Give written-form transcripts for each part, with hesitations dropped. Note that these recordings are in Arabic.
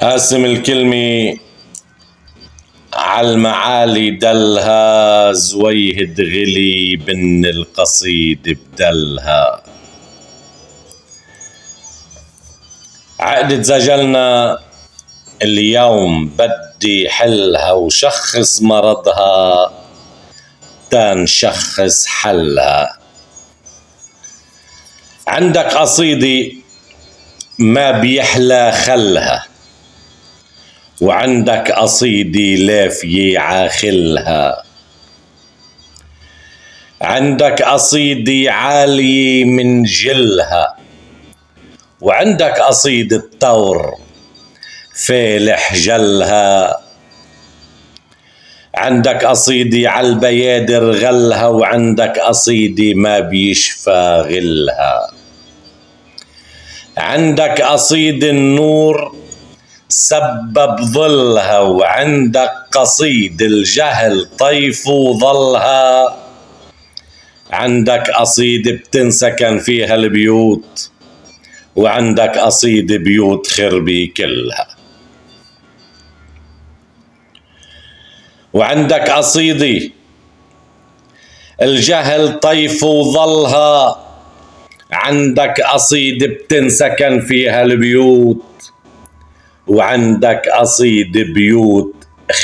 قاسم الكلمة عالمعالي دلها، زويهد غلي بن القصيد بدلها. عقدة زجلنا اليوم بدي حلها، وشخص مرضها تنشخص حلها. عندك قصيدة ما بيحلى خلها، وعندك قصيدة لافية عاخلها. عندك قصيدة عالية من جلها، وعندك قصيدة طور فالح جلها. عندك قصيدة عالبيادر غلها، وعندك قصيدة ما بيشفى غلها. عندك قصيدة النور سبب ظلها، وعندك قصيد الجهل طيف ظلها. عندك قصيدة بتنسكن فيها البيوت، وعندك قصيدة بيوت خربي كلها. وعندك قصيدة الجهل طيف ظلها، عندك قصيدة بتنسكن فيها البيوت، وعندك قصيدة بيوت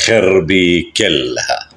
خربي كلها.